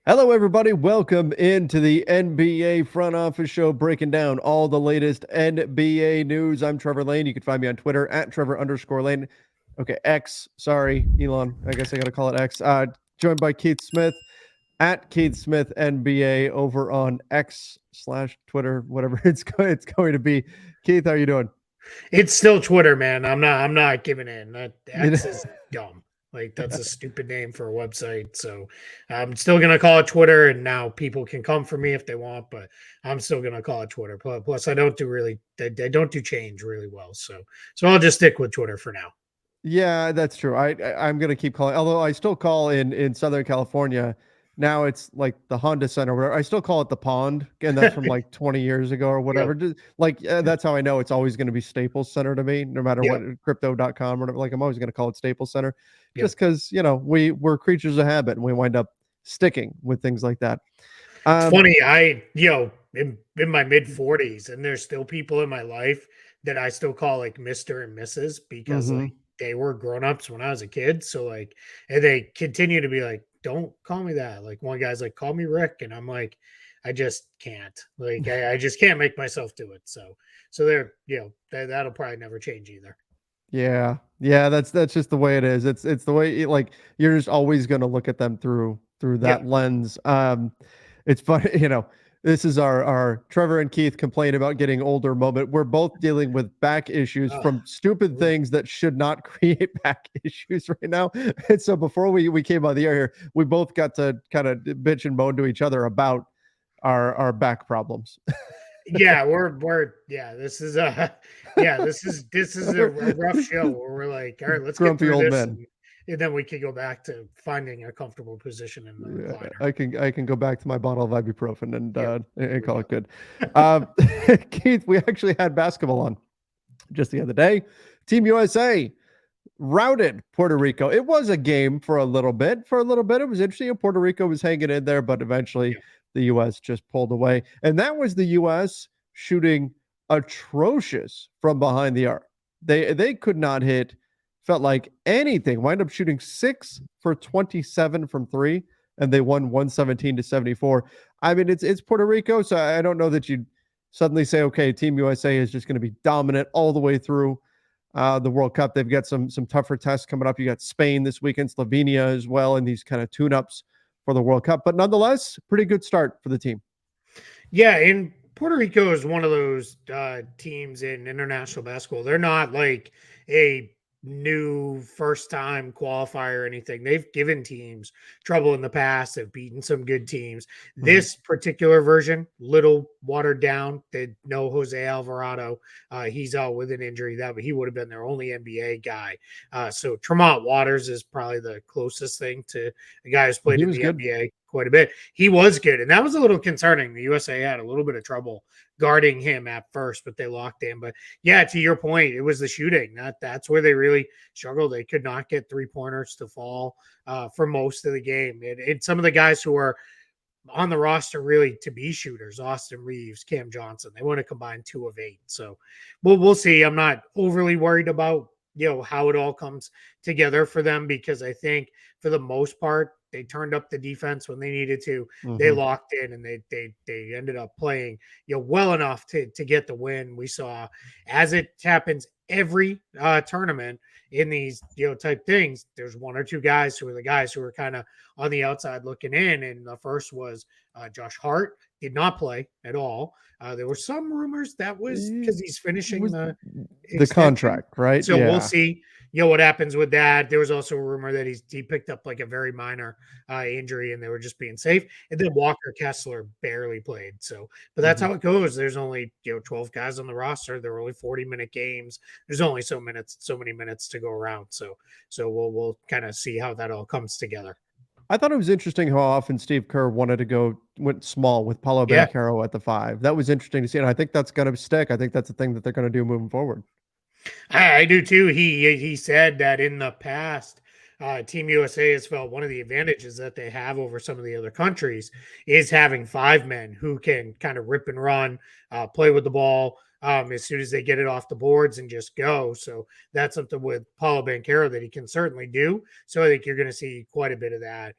Hello, everybody. Welcome into the NBA Front Office Show, breaking down all the latest NBA news. I'm Trevor Lane. You can find me on Twitter at Trevor_Lane. Okay, X. Sorry, Elon. I guess I got to call it X. Joined by Keith Smith at Keith Smith NBA over on X/Twitter, whatever it's going to be. Keith, how are you doing? It's still Twitter, man. I'm not giving in. That X is dumb. Like that's a stupid name for a website. So I'm still gonna call it Twitter, and now people can come for me if they want, but I'm still gonna call it Twitter. Plus, I don't don't do change really well. So I'll just stick with Twitter for now. Yeah, that's true. I'm gonna keep calling, although I still call in Southern California. Now it's like the Honda Center, where I still call it the Pond, and that's from like 20 years ago or whatever. Yep. Just, like that's how I know it's always going to be Staples Center to me, no matter what Yep. crypto.com or whatever. Like I'm always going to call it Staples Center, Yep. just because we're creatures of habit and we wind up sticking with things like that. It's funny. In my mid 40s, and there's still people in my life that I still call like Mr. and Mrs. because Mm-hmm. like they were grown-ups when I was a kid. So like, and they continue to be like, don't call me that. Like one guy's like, call me Rick. And I'm like, I just can't. Like I just can't make myself do it. So they're, that'll probably never change either. Yeah, that's just the way it is. It's the way like you're just always going to look at them through Yeah. that lens. It's funny, this is our Trevor and Keith complain about getting older moment. We're both dealing with back issues Uh, from stupid things that should not create back issues right now. And so before we came on the air here, we both got to kind of bitch and moan to each other about our back problems. yeah, this is a rough show where we're like, all right, let's get Grumpy through old this, men. and then we could go back to finding a comfortable position in the Yeah, recliner. I can go back to my bottle of ibuprofen and Yep, there and we call go. it good. Um, Keith, we actually had basketball on just the other day. Team USA routed Puerto Rico. It was a game for a little bit. For a little bit, it was interesting. Puerto Rico was hanging in there, but eventually Yeah. the U.S. just pulled away, and that was the U.S. shooting atrocious from behind the arc. They could not hit. Felt like anything. Wind up shooting 6 for 27 from three, and they won 117-74. I mean, it's Puerto Rico, so I don't know that you'd suddenly say, okay, Team USA is just going to be dominant all the way through the World Cup. They've got some tougher tests coming up. You got Spain this weekend, Slovenia as well, and these kind of tune-ups for the World Cup. But nonetheless, pretty good start for the team. Yeah, and Puerto Rico is one of those teams in international basketball. They're not like a new first time qualifier or anything. They've given teams trouble in the past. They've beaten some good teams. Mm-hmm. This particular version, little watered down. They know Jose Alvarado. He's out with an injury. That he would have been their only NBA guy. So Tremont Waters is probably the closest thing to a guy who's played He in was the good. NBA quite a bit. He was good, and that was a little concerning. The USA had a little bit of trouble guarding him at first, but they locked in. But yeah, to your point, it was the shooting that's where they really struggled. They could not get 3-pointers to fall for most of the game. And some of the guys who are on the roster really to be shooters, Austin Reeves, Cam Johnson, they want to combine 2 of 8. So we'll see. I'm not overly worried about how it all comes together for them, because I think for the most part they turned up the defense when they needed to. They Mm-hmm. locked in, and they ended up playing well enough to get the win. We saw, as it happens every tournament in these type things, there's one or two guys who are the guys who are kind of on the outside looking in, and the first was Josh Hart. Did not play at all. There were some rumors that was because he's It finishing was the the extension. contract, right? So we'll Yeah. see, what happens with that. There was also a rumor that he picked up like a very minor injury, and they were just being safe. And then Walker Kessler barely played. So, but that's Mm-hmm. how it goes. There's only 12 guys on the roster. There are only 40-minute games. There's only so many minutes to go around. So we'll kind of see how that all comes together. I thought it was interesting how often Steve Kerr went small with Paulo Yeah, Banchero at the 5. That was interesting to see, and I think that's going to stick. I think that's the thing that they're going to do moving forward. I do too. He said that in the past, Team USA has felt one of the advantages that they have over some of the other countries is having 5 men who can kind of rip and run, play with the ball as soon as they get it off the boards and just go. So that's something with Paulo Banchero that he can certainly do. So I think you're going to see quite a bit of that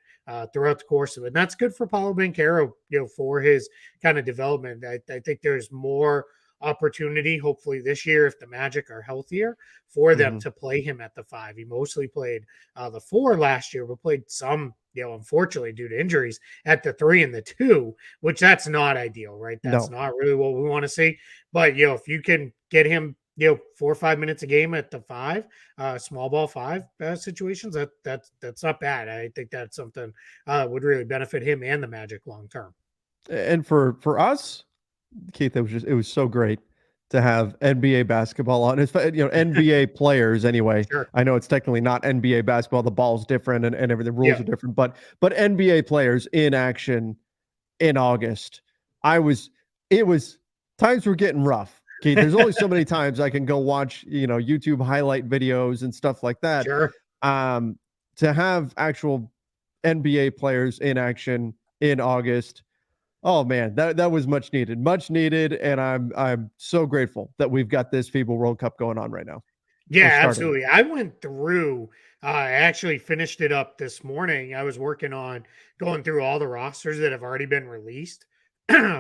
throughout the course of it. And that's good for Paulo Banchero, for his kind of development. I think there's more opportunity, hopefully this year, if the Magic are healthier, for them to play him at the 5. He mostly played the 4 last year, but played some, unfortunately due to injuries, at the 3 and the 2, which that's not ideal, right? That's not really what we want to see. But if you can get him 4 or 5 minutes a game at the 5, small ball 5 situations, that's not bad. I think that's something would really benefit him and the Magic long term. And for us, Keith, it was so great to have NBA basketball on. It's NBA players anyway. Sure. I know it's technically not NBA basketball. The ball's different and everything. The rules are different, but NBA players in action in August. Times were getting rough. Keith, there's only so many times I can go watch, YouTube highlight videos and stuff like that. Sure. To have actual NBA players in action in August. Oh man, that was much needed, and I'm so grateful that we've got this FIBA World Cup going on right now. Yeah, absolutely. I went through. I actually finished it up this morning. I was working on going through all the rosters that have already been released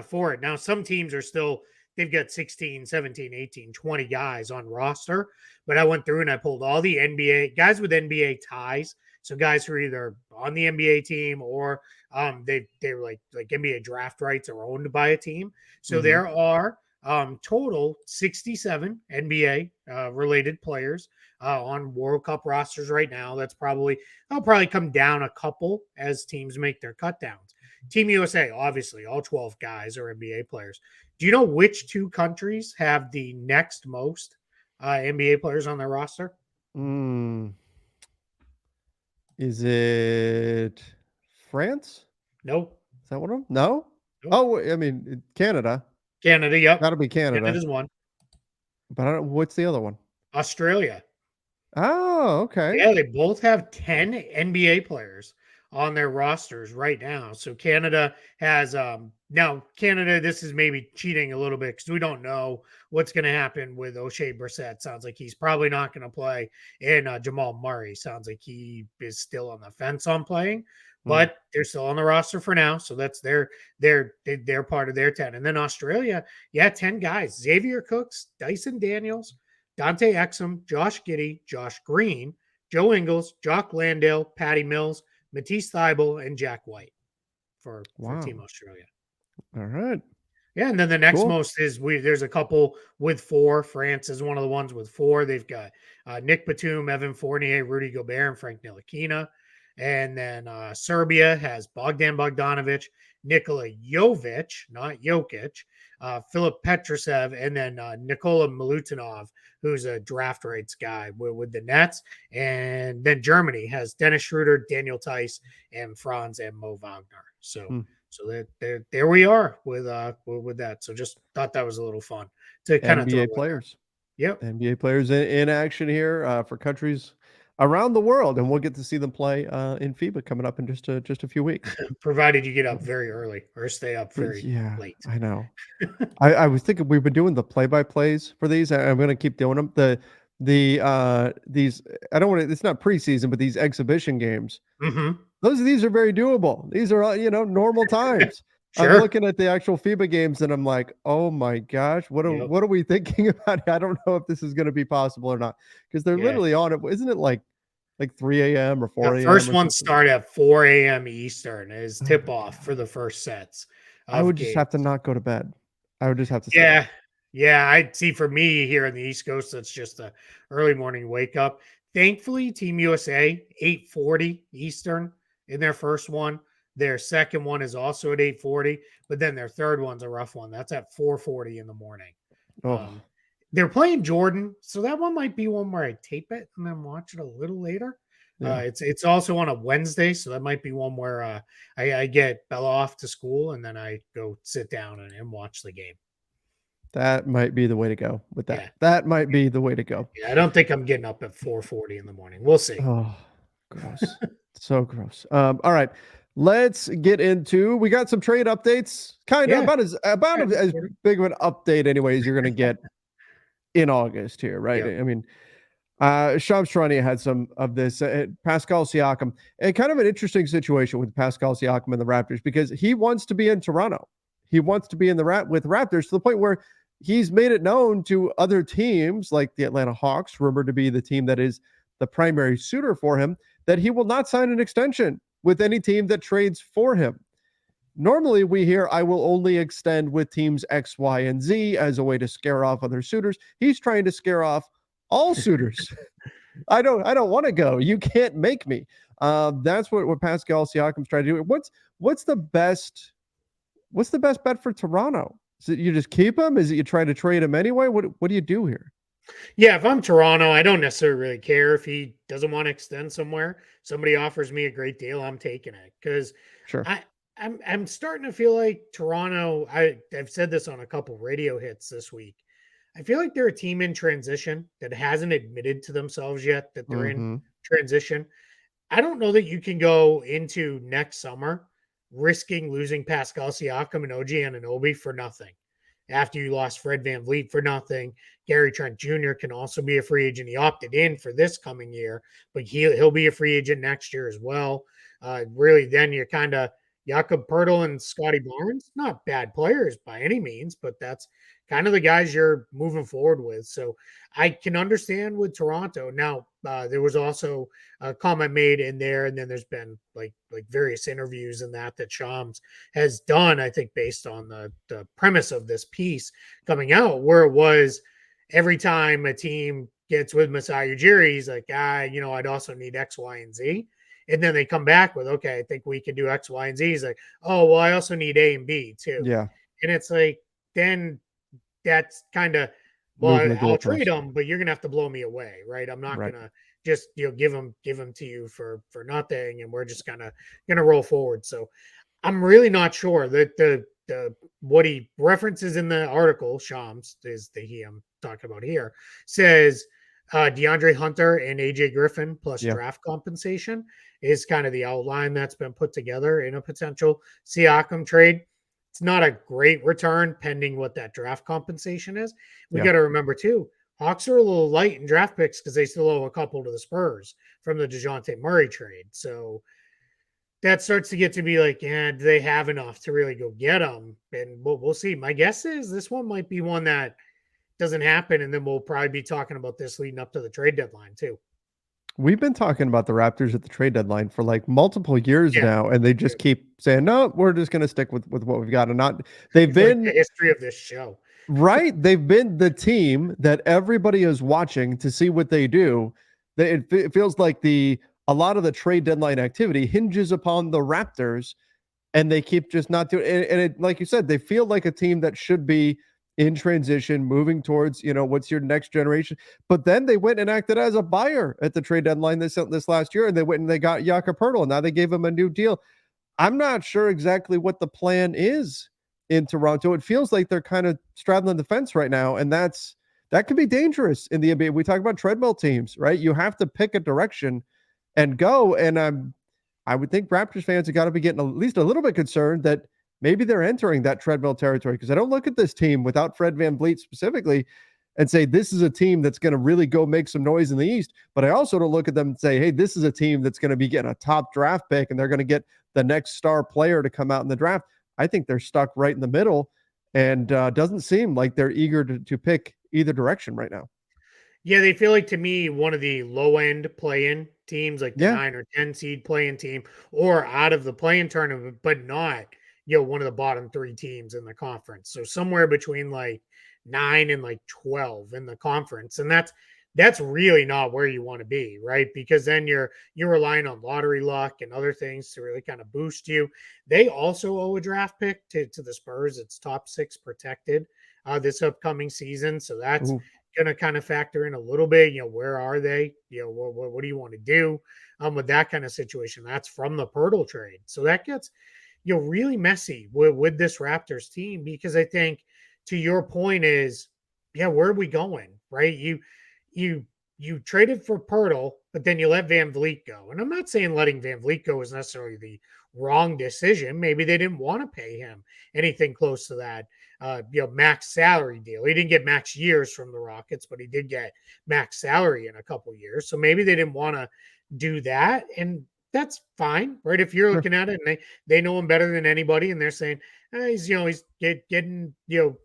for it. Now, some teams are still. They've got 16, 17, 18, 20 guys on roster, but I went through and I pulled all the NBA guys with NBA ties. So guys who are either on the NBA team or they're like NBA draft rights are owned by a team. So there are total 67 NBA related players on World Cup rosters right now. That'll probably come down a couple as teams make their cut downs. Team USA, obviously, all 12 guys are NBA players. Do you know which 2 countries have the next most NBA players on their roster? Is it France? Nope. Is that one of them? No? Nope. Oh, I mean, Canada. Canada, yep. Gotta be Canada. Canada's one. But I don't. What's the other one? Australia. Oh, okay. Yeah, they both have 10 NBA players on their rosters right now. So Canada has now Canada, this is maybe cheating a little bit because we don't know what's going to happen with O'Shea Brissett. Sounds like he's probably not going to play. And Jamal Murray sounds like he is still on the fence on playing, but they're still on the roster for now. So that's they're part of their 10. And then Australia, 10 guys: Xavier Cooks, Dyson Daniels, Dante Exum, Josh Giddey, Josh Green, Joe Ingles, Jock Landale, Patty Mills, Matisse Thybulle, and Jack White for Team Australia. All right. Yeah, and then the next most is there's a couple with 4. France is one of the ones with 4. They've got Nick Batum, Evan Fournier, Rudy Gobert, and Frank Ntilikina. And then Serbia has Bogdan Bogdanovic, Nikola Jovic, not Jokic, Filip Petrusev, and then Nikola Milutinov, who's a draft rights guy with the Nets. And then Germany has Dennis Schroeder, Daniel Tice, and Franz and Mo Wagner. So there we are with that. So just thought that was a little fun to kind of NBA players. Yep. NBA players in action here for countries around the world, and we'll get to see them play in FIBA coming up in just a few weeks. Provided you get up very early or stay up very late. I know. I was thinking we've been doing the play-by-plays for these. I'm going to keep doing them. These I don't want to. It's not preseason, but these exhibition games. These are very doable. These are normal times. Sure. I'm looking at the actual FIBA games and I'm like, oh my gosh, what are we thinking about? I don't know if this is going to be possible or not because they're literally on it. Isn't it like 3 a.m. or 4 a.m.? The first ones start at 4 a.m. Eastern is tip off for the first sets. I would just have to not go to bed. I would just have to. Yeah. I see. For me here on the East Coast, that's just a early morning wake up. Thankfully, Team USA 8:40 Eastern in their first one. Their second one is also at 8:40, but then their third one's a rough one. That's at 4:40 in the morning. They're playing Jordan, so that one might be one where I tape it and then watch it a little later. Yeah. It's also on a Wednesday, so that might be one where I get Bella off to school and then I go sit down and watch the game. That might be the way to go with that. Yeah. That might be the way to go. Yeah, I don't think I'm getting up at 4:40 in the morning. We'll see. Oh, gross. So gross. All right. Let's get into. We got some trade updates. Kind of about as big of an update, anyways. You're going to get in August here, right? Yep. I mean, Shams Charania had some of this. Pascal Siakam, and kind of an interesting situation with Pascal Siakam and the Raptors because he wants to be in Toronto. He wants to be in the with Raptors to the point where he's made it known to other teams like the Atlanta Hawks, rumored to be the team that is the primary suitor for him, that he will not sign an extension with any team that trades for him. Normally, we hear I will only extend with teams X, Y, and Z as a way to scare off other suitors. He's trying to scare off all suitors. I don't want to go. You can't make me. That's what Pascal Siakam's trying to do. What's the best bet for Toronto? Is it you just keep him? Is it you try to trade him anyway? What do you do here? Yeah, if I'm Toronto, I don't necessarily really care if he doesn't want to extend somewhere. Somebody offers me a great deal, I'm taking it because Sure. I'm starting to feel like Toronto. I've said this on a couple radio hits this week. I feel like they're a team in transition that hasn't admitted to themselves yet that they're in Mm-hmm. transition. I don't know that you can go into next summer risking losing Pascal Siakam and OG Anunoby for nothing. After you lost Fred VanVleet for nothing, Gary Trent Jr. can also be a free agent. He opted in for this coming year, but he'll be a free agent next year as well. Really, then you're kind of Jakob Pertl and Scotty Barnes, not bad players by any means, but that's kind of the guys you're moving forward with. So I can understand with Toronto. Now, there was also a comment made in there, and then there's been like various interviews and that Shams has done, I think, based on the premise of this piece coming out, where it was every time a team gets with Masai Ujiri, he's like, I'd also need X, Y, and Z. And then they come back with, okay, I think we can do X, Y, and Z. He's like, oh, well, I also need A and B too. Yeah. And it's like, then that's kind of, Moving well, the I'll trade goalpost. them, but you're gonna have to blow me away, right? I'm not Right. gonna just give them to you for nothing, and we're just gonna roll forward. So I'm really not sure that the what he references in the article, Shams is the he I'm talking about here, says DeAndre Hunter and AJ Griffin plus Yeah. draft compensation is kind of the outline that's been put together in a potential Siakam trade. It's not a great return pending what that draft compensation is. We Yeah. got to remember too, Hawks are a little light in draft picks because they still owe a couple to the Spurs from the DeJounte Murray trade. So that starts to get to be like, yeah, do they have enough to really go get them? And we'll see. My guess is this one might be one that doesn't happen, and then we'll probably be talking about this leading up to the trade deadline too. We've been talking about the Raptors at the trade deadline for like multiple years Yeah, now, and they just keep saying, "No, we're just going to stick with what we've got." And not they've it's like the been history of this show. right. They've been the team that everybody is watching to see what they do. It feels like a lot of the trade deadline activity hinges upon the Raptors, and they keep just not doing. And it, like you said, they feel like a team that should be in transition, moving towards what's your next generation. But then they went and acted as a buyer at the trade deadline this last year, and they went and they got Jakob Pertl. And now they gave him a new deal. I'm not sure exactly what the plan is in Toronto. It feels like they're kind of straddling the fence right now, and that could be dangerous in the NBA. We talk about treadmill teams, right? You have to pick a direction and go. And I would think Raptors fans have got to be getting at least a little bit concerned that maybe they're entering that treadmill territory, because I don't look at this team without Fred VanVleet specifically and say this is a team that's going to really go make some noise in the East. But I also don't look at them and say, hey, this is a team that's going to be getting a top draft pick and they're going to get the next star player to come out in the draft. I think they're stuck right in the middle, and doesn't seem like they're eager to pick either direction right now. Yeah, they feel like to me one of the low end play in teams, like the Yeah. 9 or 10 seed play in team, or out of the play in tournament, but not one of the bottom three teams in the conference. So somewhere between like 9 and like 12 in the conference, and that's really not where you want to be, right? Because then you're relying on lottery luck and other things to really kind of boost you. They also owe a draft pick to the Spurs. It's top 6 protected this upcoming season, so that's Ooh. going to kind of factor in a little bit. Where are they? What do you want to do with that kind of situation? That's from the Pirtle trade, so that gets really messy with this Raptors team, because I think to your point is, yeah, where are we going? Right? You traded for Pirtle, but then you let VanVleet go. And I'm not saying letting VanVleet go is necessarily the wrong decision. Maybe they didn't want to pay him anything close to that, max salary deal. He didn't get max years from the Rockets, but he did get max salary in a couple years. So maybe they didn't want to do that, and that's fine, right? If you're Sure. looking at it and they know him better than anybody, and they're saying he's getting to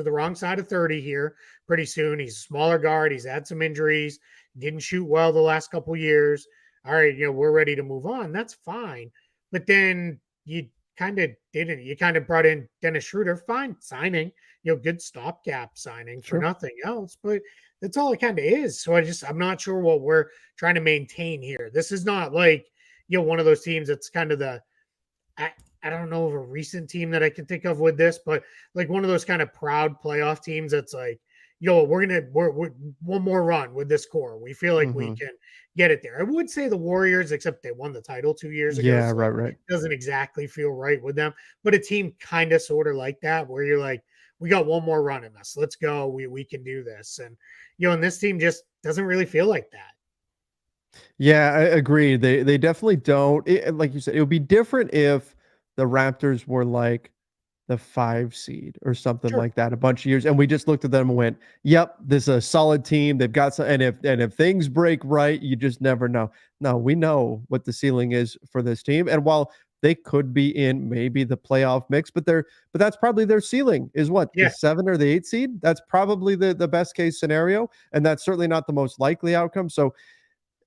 the wrong side of 30 here pretty soon. He's a smaller guard. He's had some injuries. Didn't shoot well the last couple years. All right, we're ready to move on. That's fine. But then you kind of didn't. You kind of brought in Dennis Schroeder. Fine signing, good stopgap signing for Sure. nothing else. But that's all it kind of is. So I'm not sure what we're trying to maintain here. This is not like, one of those teams that's kind of I don't know of a recent team that I can think of with this, but like one of those kind of proud playoff teams that's like, we're one more run with this core. We feel like we Hmm. can get it there. I would say the Warriors, except they won the title 2 years ago, Yeah, so right. it doesn't exactly feel right with them. But a team kind of sort of like that, where you're like, we got one more run in us. Let's go. We can do this. And and this team just doesn't really feel like that. Yeah, I agree. They definitely don't. Like you said, it would be different if the Raptors were like the 5 seed or something Sure. like that a bunch of years, and we just looked at them and went, "Yep, this is a solid team. They've got some." And if things break right, you just never know. No, we know what the ceiling is for this team, and while they could be in maybe the playoff mix, but that's probably their ceiling is what, the Yeah. 7 or the 8 seed. That's probably the best case scenario, and that's certainly not the most likely outcome. So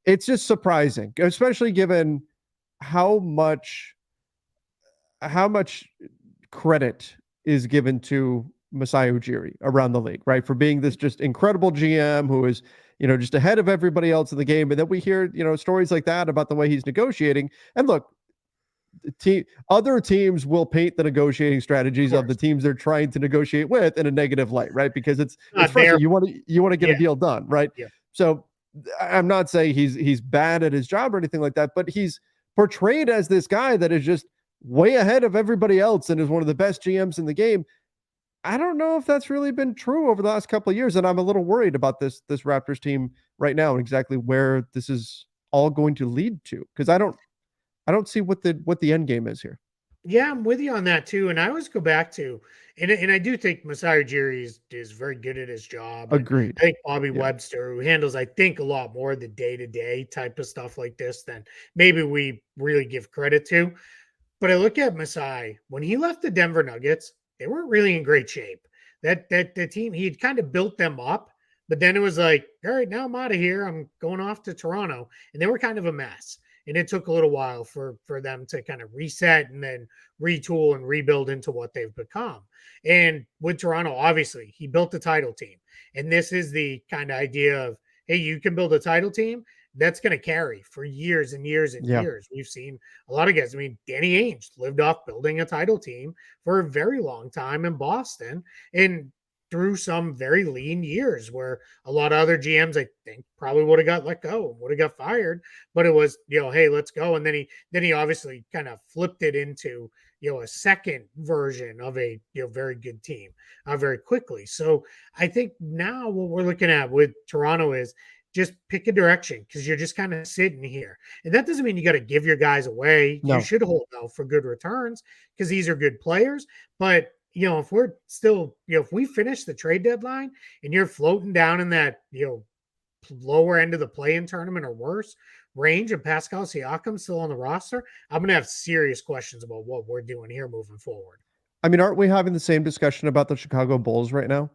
it's just surprising, especially given how much how much credit is given to Masai Ujiri around the league, right? For being this just incredible GM who is, just ahead of everybody else in the game. And then we hear, stories like that about the way he's negotiating. And look, other teams will paint the negotiating Of strategies of the course. teams they're trying to negotiate with in a negative light, right? Because it's Not there. frustrating. You want to get a Yeah. deal done, right? Yeah. So I'm not saying he's bad at his job or anything like that, but he's portrayed as this guy that is just way ahead of everybody else and is one of the best GMs in the game. I don't know if that's really been true over the last couple of years, and I'm a little worried about this Raptors team right now and exactly where this is all going to lead to, because I don't see what the end game is here. Yeah, I'm with you on that too. And I always go back to, and I do think Masai Ujiri is very good at his job. And Agreed. I think Bobby Yeah. Webster, who handles, I think, a lot more of the day to day type of stuff like this than maybe we really give credit to. But I look at Masai, when he left the Denver Nuggets, they weren't really in great shape. That the team, he'd kind of built them up, but then it was like, all right, now I'm out of here. I'm going off to Toronto. And they were kind of a mess. And it took a little while for them to kind of reset and then retool and rebuild into what they've become. And with Toronto, obviously, he built the title team. And this is the kind of idea of, hey, you can build a title team that's going to carry for years and years and Yeah. years. We've seen a lot of guys. I mean, Danny Ainge lived off building a title team for a very long time in Boston and through some very lean years where a lot of other GMs, I think, probably would have got let go, would have got fired. But it was, hey, let's go. And then he obviously kind of flipped it into, a second version of a very good team very quickly. So I think now what we're looking at with Toronto is just pick a direction because you're just kind of sitting here. And that doesn't mean you got to give your guys away. You No. should hold out for good returns because these are good players. But, if we're still, if we finish the trade deadline and you're floating down in that, lower end of the play-in tournament or worse range of Pascal Siakam still on the roster, I'm going to have serious questions about what we're doing here moving forward. I mean, aren't we having the same discussion about the Chicago Bulls right now?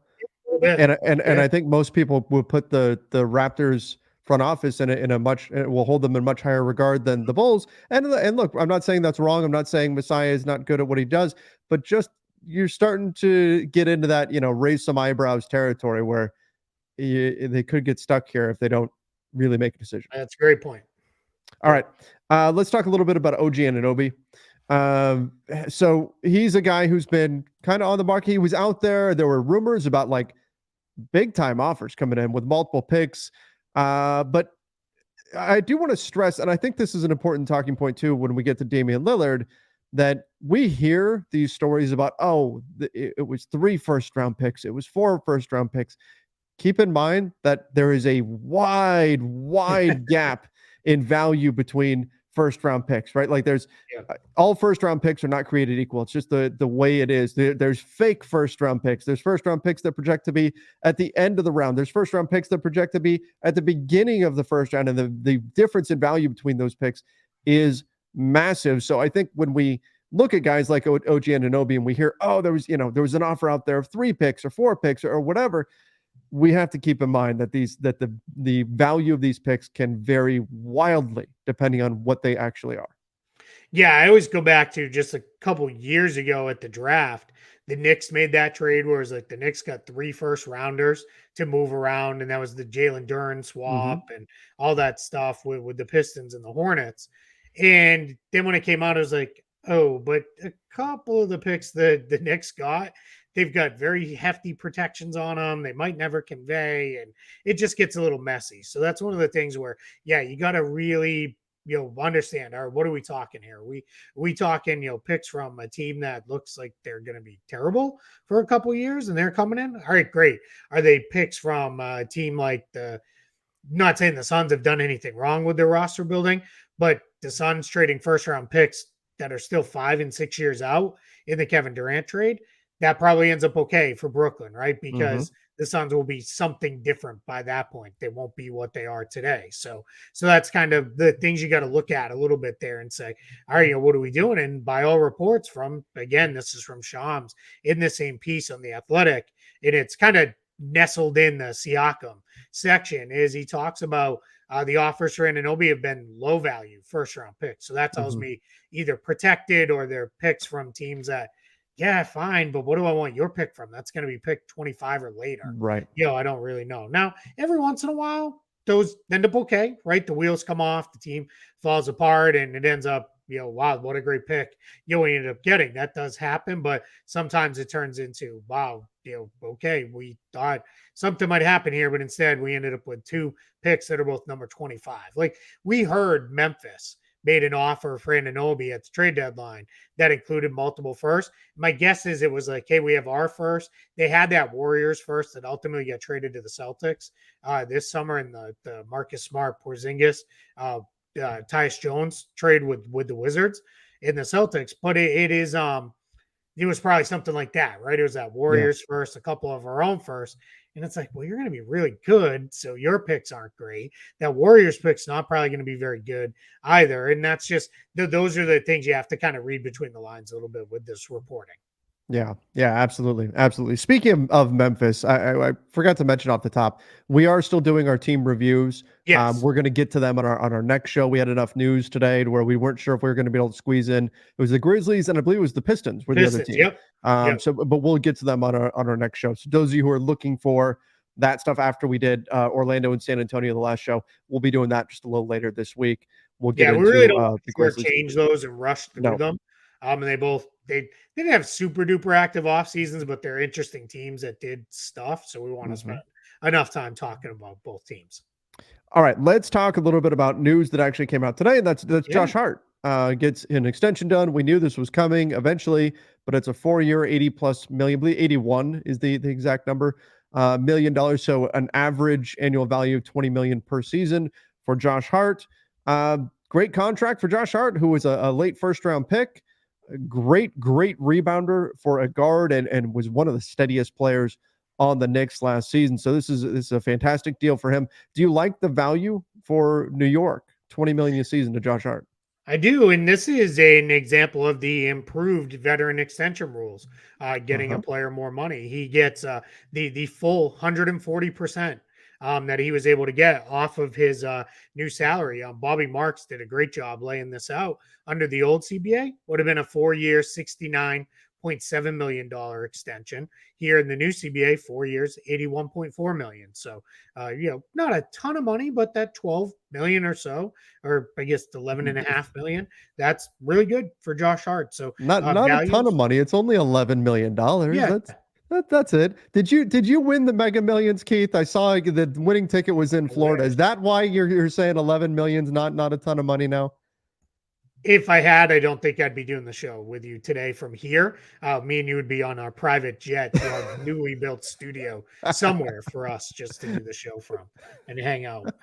A little bit. And Yeah. I think most people would put the Raptors front office in a much, will hold them in much higher regard than the Bulls. And look, I'm not saying that's wrong. I'm not saying Messiah is not good at what he does, but just you're starting to get into that, raise some eyebrows territory where they could get stuck here if they don't really make a decision. That's a great point. All right. Let's talk a little bit about OG Anunoby. So he's a guy who's been kind of on the market. He was out there. There were rumors about like big time offers coming in with multiple picks. But I do want to stress, and I think this is an important talking point too when we get to Damian Lillard, that we hear these stories about, it was 3 first-round picks, it was 4 first-round picks. Keep in mind that there is a wide gap in value between first round picks, right? Like there's Yeah. all first round picks are not created equal. It's just the way it is. There's fake first round picks. There's first round picks that project to be at the end of the round. There's first round picks that project to be at the beginning of the first round. And the difference in value between those picks is massive. So I think when we look at guys like OG Anunoby and we hear, oh, there was an offer out there of 3 picks or 4 picks or whatever, we have to keep in mind that the value of these picks can vary wildly depending on what they actually are. Yeah, I always go back to just a couple years ago at the draft. The Knicks made that trade where it's like the Knicks got 3 first rounders to move around, and that was the Jalen Duren swap and all that stuff with the Pistons and the Hornets. And then when it came out, it was like, oh, but a couple of the picks that the Knicks got, they've got very hefty protections on them. They might never convey, and it just gets a little messy. So that's one of the things where, yeah, you got to really understand, or what are we talking here? We talking, picks from a team that looks like they're going to be terrible for a couple years and they're coming in. All right, great. Are they picks from a team like not saying the Suns have done anything wrong with their roster building, but the Suns trading first round picks that are still 5 and 6 years out in the Kevin Durant trade, that probably ends up okay for Brooklyn, right? Because the Suns will be something different by that point. They won't be what they are today. So that's kind of the things you got to look at a little bit there and say, all right, what are we doing? And by all reports this is from Shams in the same piece on The Athletic, and it's kind of nestled in the Siakam section, is he talks about the offers for Anunoby have been low value first round picks. So that tells me either protected or they're picks from teams that, yeah, fine, but what do I want your pick from? That's going to be picked 25 or later. Right. I don't really know. Now, every once in a while, those end up okay, right? The wheels come off, the team falls apart, and it ends up, wow, what a great pick we ended up getting. That does happen, but sometimes it turns into, wow, okay, we thought something might happen here, but instead we ended up with 2 picks that are both number 25. Like we heard Memphis made an offer for Anunoby at the trade deadline that included multiple firsts. My guess is it was like, hey, we have our first. They had that Warriors first that ultimately got traded to the Celtics this summer in the Marcus Smart, Porzingis, Tyus Jones trade with the Wizards in the Celtics. But it was probably something like that, right? It was that Warriors first, a couple of our own first. And it's like, well, you're going to be really good, so your picks aren't great. That Warriors pick's not probably going to be very good either. And that's just, those are the things you have to kind of read between the lines a little bit with this reporting. Yeah, absolutely. Absolutely. Speaking of Memphis, I forgot to mention off the top, we are still doing our team reviews. Yes. We're going to get to them on our next show. We had enough news today to where we weren't sure if we were going to be able to squeeze in. It was the Grizzlies, and I believe it was the Pistons were the other team. Yep. So, but we'll get to them on our next show. So those of you who are looking for that stuff after we did Orlando and San Antonio the last show, we'll be doing that just a little later this week. We'll get into we really don't the Grizzlies. change those and rush through them. And they didn't have super duper active off seasons, but they're interesting teams that did stuff. So we want to spend enough time talking about both teams. All right, let's talk a little bit about news that actually came out today, and that's Josh Hart gets an extension done. We knew this was coming eventually, but it's a 4-year, $80+ million. I believe 81 is the exact number, $1 million. So an average annual value of $20 million per season for Josh Hart. Great contract for Josh Hart, who was a late first-round pick. Great rebounder for a guard and was one of the steadiest players on the Knicks last season. So this is a fantastic deal for him. Do you like the value for New York? $20 million a season to Josh Hart. I do, and this is an example of the improved veteran extension rules, getting a player more money. He gets the full 140% that he was able to get off of his new salary. Bobby Marks did a great job laying this out. Under the old CBA, would have been a 4-year, $69.7 million extension. Here in the new CBA, 4 years, $81.4 million. So, not a ton of money, but that $12 million or so, or I guess $11.5 million, that's really good for Josh Hart. So not a ton of money. It's only $11 million. Yeah. That's it. Did you win the Mega Millions, Keith? I saw the winning ticket was in Florida. Is that why you're saying 11 million's not a ton of money now? If I had, I don't think I'd be doing the show with you today from here. Me and you would be on our private jet to our newly built studio somewhere for us just to do the show from and hang out.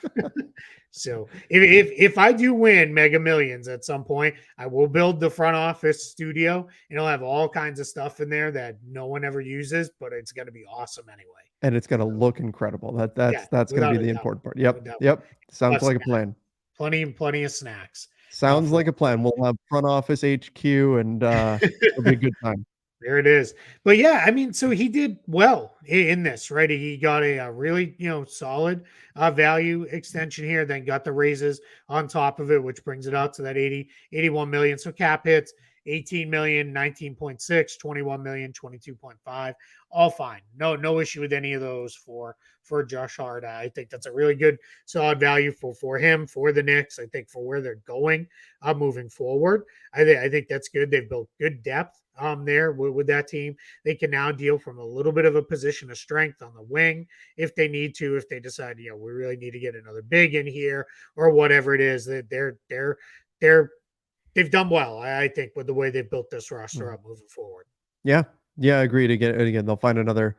So if I do win Mega Millions at some point, I will build the front office studio and it'll have all kinds of stuff in there that no one ever uses, but it's going to be awesome anyway. And it's going to So, look incredible. yeah, That's going to without be a the doubt, important part. no Yep. doubt. Yep. Sounds Plus, like a plan. plenty of snacks Sounds for like a plan. We'll have front office HQ and it'll be a good time. There it is. But yeah, I mean, so he did well in this, right? He got a really, solid value extension here, then got the raises on top of it, which brings it out to that 81 million. So cap hits 18 million, 19.6, 21 million, 22.5, all fine. No issue with any of those for Josh Hart. I think that's a really good solid value for him, for the Knicks. I think for where they're going moving forward. I think that's good. They've built good depth there with that team. They can now deal from a little bit of a position of strength on the wing if they need to, if they decide, we really need to get another big in here or whatever it is. That they've done well, I think, with the way they've built this roster up moving forward. Yeah. Yeah, agreed. Again, they'll find another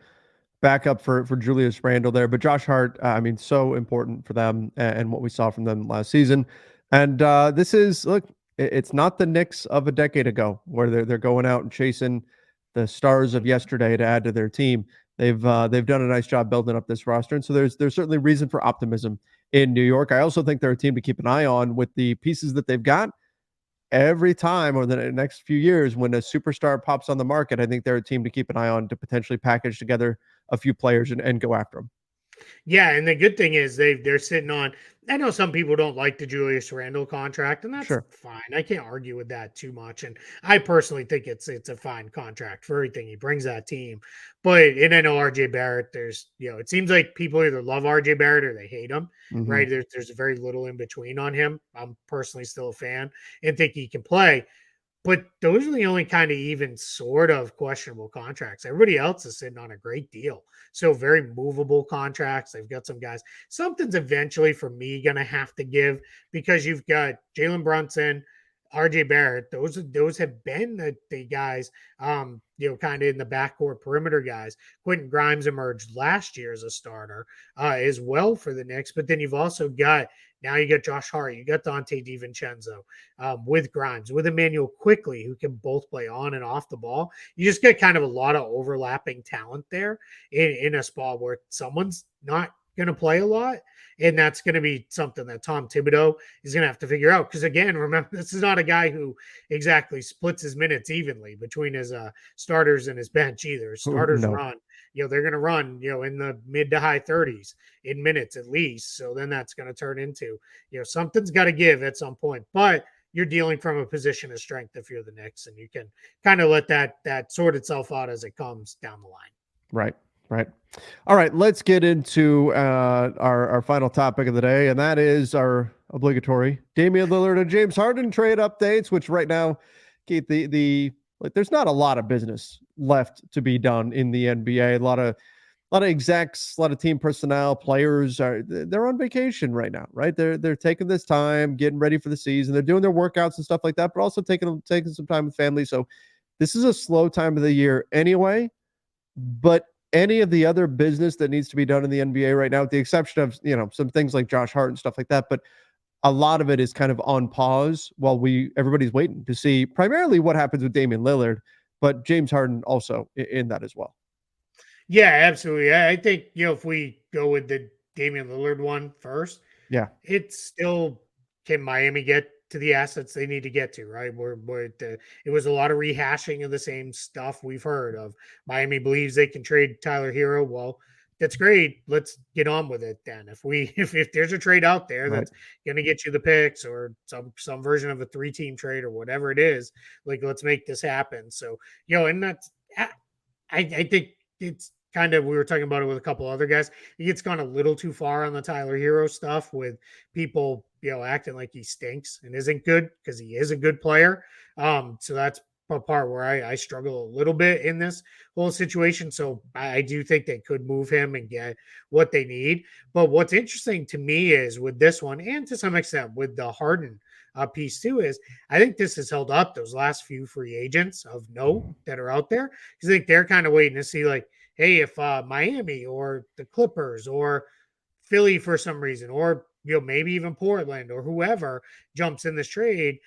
backup for Julius Randle there. But Josh Hart, I mean, so important for them and what we saw from them last season. And this is look, it's not the Knicks of a decade ago where they're going out and chasing the stars of yesterday to add to their team. They've done a nice job building up this roster, and so there's certainly reason for optimism in New York. I also think they're a team to keep an eye on with the pieces that they've got. Every time over the next few years, when a superstar pops on the market, I think they're a team to keep an eye on to potentially package together a few players and go after them. Yeah, and the good thing is they're sitting on. I know some people don't like the Julius Randle contract, and that's Sure. fine. I can't argue with that too much. And I personally think it's a fine contract for everything he brings that team. But and I know RJ Barrett, there's it seems like people either love RJ Barrett or they hate him, Mm-hmm. right? There's very little in between on him. I'm personally still a fan and think he can play. But those are the only kind of even sort of questionable contracts. Everybody else is sitting on a great deal. So very movable contracts. They've got some guys. Something's eventually for me going to have to give because you've got Jalen Brunson, RJ Barrett. Those have been the guys, kind of in the backcourt perimeter guys. Quentin Grimes emerged last year as a starter as well for the Knicks. But then you've also got now you got Josh Hart, you got Dante DiVincenzo with Grimes, with Emmanuel Quickly, who can both play on and off the ball. You just get kind of a lot of overlapping talent there in a spot where someone's not going to play a lot. And that's going to be something that Tom Thibodeau is going to have to figure out. Because again, remember, this is not a guy who exactly splits his minutes evenly between his starters and his bench either. Starters No. run, they're going to run, in the mid to high 30s in minutes at least. So then that's going to turn into, something's got to give at some point. But you're dealing from a position of strength if you're the Knicks, and you can kind of let that sort itself out as it comes down the line. Right. Right. All right. Let's get into our final topic of the day, and that is our obligatory Damian Lillard and James Harden trade updates, which right now, Keith, there's not a lot of business left to be done in the NBA. A lot of execs, a lot of team personnel, players they're on vacation right now, right? They're taking this time, getting ready for the season. They're doing their workouts and stuff like that, but also taking some time with family. So this is a slow time of the year anyway. But any of the other business that needs to be done in the NBA right now, with the exception of some things like Josh Hart and stuff like that, but a lot of it is kind of on pause while everybody's waiting to see primarily what happens with Damian Lillard, but James Harden also in that as well. Yeah, absolutely. I think if we go with the Damian Lillard one first, Yeah, it's still can Miami get to the assets they need to get to, right? It was a lot of rehashing of the same stuff we've heard of. Miami believes they can trade Tyler Hero. Well, that's great. Let's get on with it then. If there's a trade out there right. that's going to get you the picks or some version of a 3-team trade or whatever it is, like let's make this happen. So and that's I think it's kind of we were talking about it with a couple other guys. It's gone a little too far on the Tyler Hero stuff with people, acting like he stinks and isn't good because he is a good player. So that's a part where I struggle a little bit in this whole situation. So I do think they could move him and get what they need. But what's interesting to me is with this one, and to some extent with the Harden piece too is I think this has held up those last few free agents of note that are out there because I think they're kind of waiting to see like, hey, if Miami or the Clippers or Philly for some reason, or maybe even Portland or whoever jumps in this trade,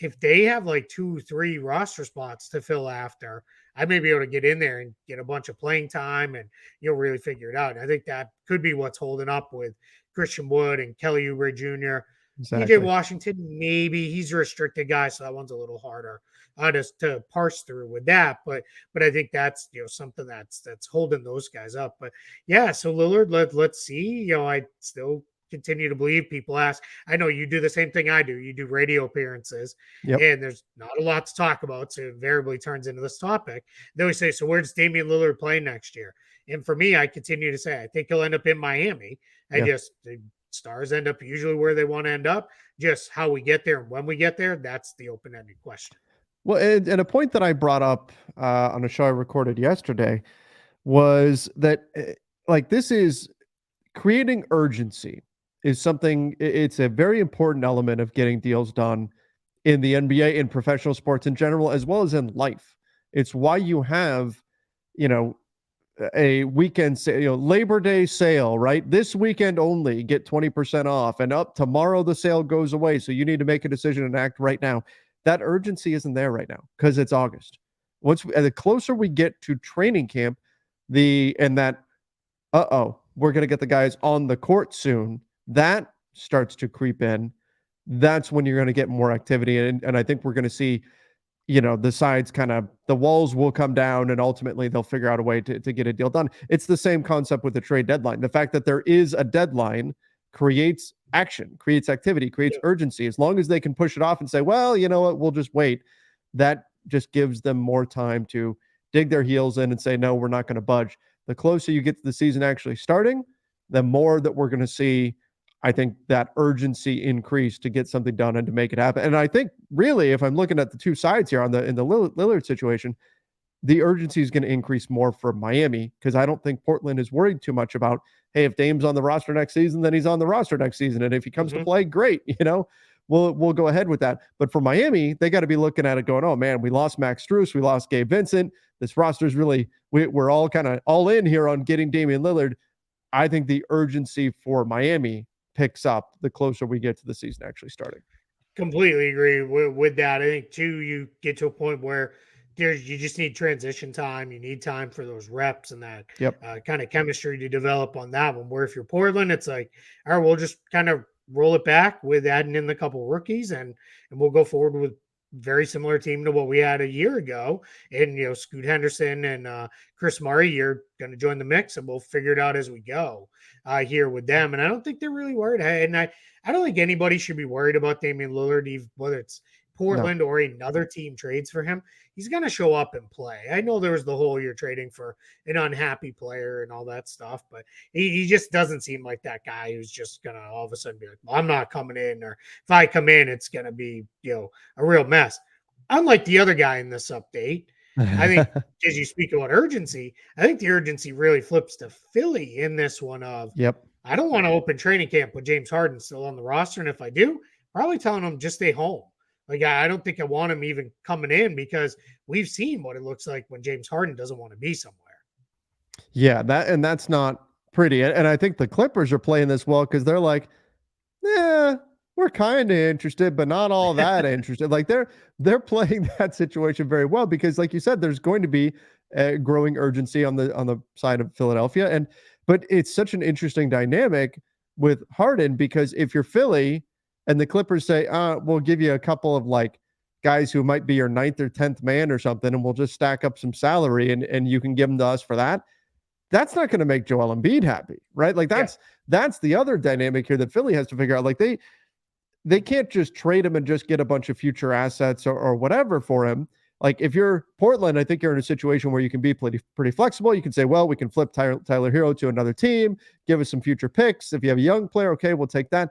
if they have like 2, 3 roster spots to fill after, I may be able to get in there and get a bunch of playing time and really figure it out. And I think that could be what's holding up with Christian Wood and Kelly Oubre Jr. PJ Exactly. Washington, maybe he's a restricted guy, so that one's a little harder just to parse through with that. But I think that's something that's holding those guys up. But yeah, so Lillard, let's see. I still continue to believe. People ask, I know you do the same thing I do. You do radio appearances, Yep. and there's not a lot to talk about, so it invariably turns into this topic. They always say, so where's Damian Lillard playing next year? And for me, I continue to say I think he'll end up in Miami. Yeah. The stars end up usually where they want to end up. Just how we get there and when we get there, that's the open-ended question. Well, and a point that I brought up on a show I recorded yesterday was that like this is creating urgency is something. It's a very important element of getting deals done in the NBA, in professional sports in general, as well as in life. It's why you have, you know, a weekend sale, Labor Day sale, right? This weekend only, get 20% off, and up tomorrow the sale goes away. So you need to make a decision and act right now. That urgency isn't there right now because it's August. The closer we get to training camp, we're going to get the guys on the court soon. That starts to creep in. That's when you're going to get more activity. And I think we're going to see, the sides the walls will come down and ultimately they'll figure out a way to get a deal done. It's the same concept with the trade deadline. The fact that there is a deadline creates action, creates activity, creates urgency. As long as they can push it off and say, well, you know what, we'll just wait. That just gives them more time to dig their heels in and say, no, we're not going to budge. The closer you get to the season actually starting, the more that we're going to see, I think, that urgency increase to get something done and to make it happen. And I think really, if I'm looking at the two sides here in the Lillard situation, the urgency is going to increase more for Miami because I don't think Portland is worried too much about, hey, if Dame's on the roster next season, then he's on the roster next season. And if he comes to play, great, we'll go ahead with that. But for Miami, they got to be looking at it going, oh man, we lost Max Strus, we lost Gabe Vincent. This roster is really, we're all kind of all in here on getting Damian Lillard. I think the urgency for Miami picks up the closer we get to the season actually starting. Completely agree with that. I think too, you get to a point where you just need transition time. You need time for those reps and that kind of chemistry to develop on that one. Where if you're Portland, it's like, all right, we'll just kind of roll it back with adding in the couple rookies and we'll go forward with very similar team to what we had a year ago. And, Scoot Henderson and Chris Murray, you're going to join the mix and we'll figure it out as we go here with them. And I don't think they're really worried. And I don't think anybody should be worried about Damian Lillard, whether it's Portland or another team trades for him. He's going to show up and play. I know there was the whole you're trading for an unhappy player and all that stuff, but he just doesn't seem like that guy who's just going to all of a sudden be like, well, I'm not coming in, or if I come in, it's going to be, a real mess. Unlike the other guy in this update, I think as you speak about urgency, I think the urgency really flips to Philly in this one of, I don't want to open training camp with James Harden still on the roster. And if I do, probably telling him just stay home. Like, I don't think I want him even coming in because we've seen what it looks like when James Harden doesn't want to be somewhere. Yeah, that's not pretty. And I think the Clippers are playing this well because they're like, yeah, we're kind of interested, but not all that interested. Like they're playing that situation very well because, like you said, there's going to be a growing urgency on the side of Philadelphia. But it's such an interesting dynamic with Harden because if you're Philly and the Clippers say, we'll give you a couple of like guys who might be your 9th or 10th man or something, and we'll just stack up some salary and you can give them to us for that. That's not going to make Joel Embiid happy, right? Like that's the other dynamic here that Philly has to figure out. Like they can't just trade him and just get a bunch of future assets or whatever for him. Like if you're Portland, I think you're in a situation where you can be pretty flexible. You can say, well, we can flip Tyler Hero to another team, give us some future picks. If you have a young player, okay, we'll take that.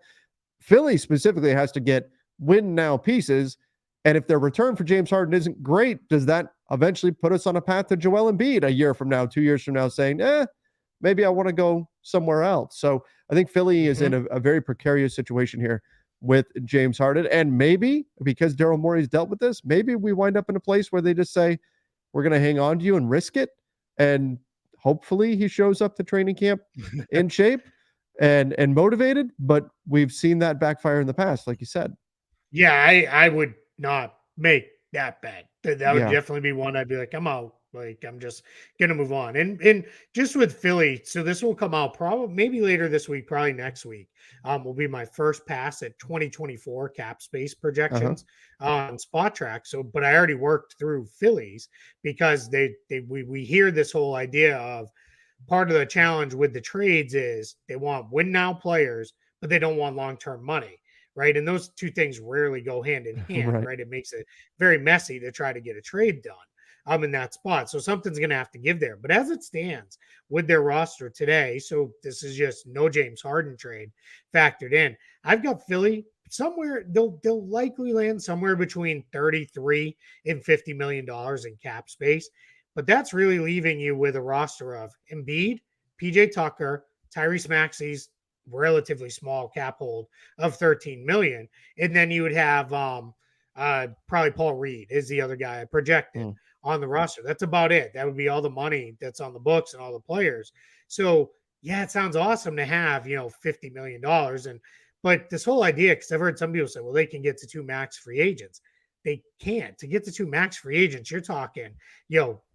Philly specifically has to get win now pieces. And if their return for James Harden isn't great, does that eventually put us on a path to Joel Embiid a year from now, 2 years from now, saying, maybe I want to go somewhere else? So I think Philly is in a very precarious situation here. with James Harden. And maybe because Daryl Morey's dealt with this, maybe we wind up in a place where they just say, we're going to hang on to you and risk it. And hopefully he shows up to training camp in shape and motivated. But we've seen that backfire in the past, like you said. Yeah, I would not make that bet. That would Yeah. definitely be one I'd be like, I'm out. Like, I'm just gonna move on. And just with Philly, so this will come out probably maybe later this week, probably next week. Will be my first pass at 2024 cap space projections on Spot Track. So, but I already worked through Phillies because we hear this whole idea of part of the challenge with the trades is they want win now players, but they don't want long term money. Right. And those two things rarely go hand in hand. Right. Right. It makes it very messy to try to get a trade done. In that spot. So something's going to have to give there. But as it stands with their roster today, so this is just no James Harden trade factored in. I've got Philly somewhere, they'll likely land somewhere between 33 and $50 million in cap space. But that's really leaving you with a roster of Embiid, PJ Tucker, Tyrese Maxey's relatively small cap hold of 13 million. And then you would have probably Paul Reed is the other guy I projected on the roster. That's about it. That would be all the money that's on the books and all the players. So yeah, it sounds awesome to have, $50 million. But this whole idea, because I've heard some people say, well, they can get to 2 max free agents. They can't. To get to 2 max free agents, you're talking,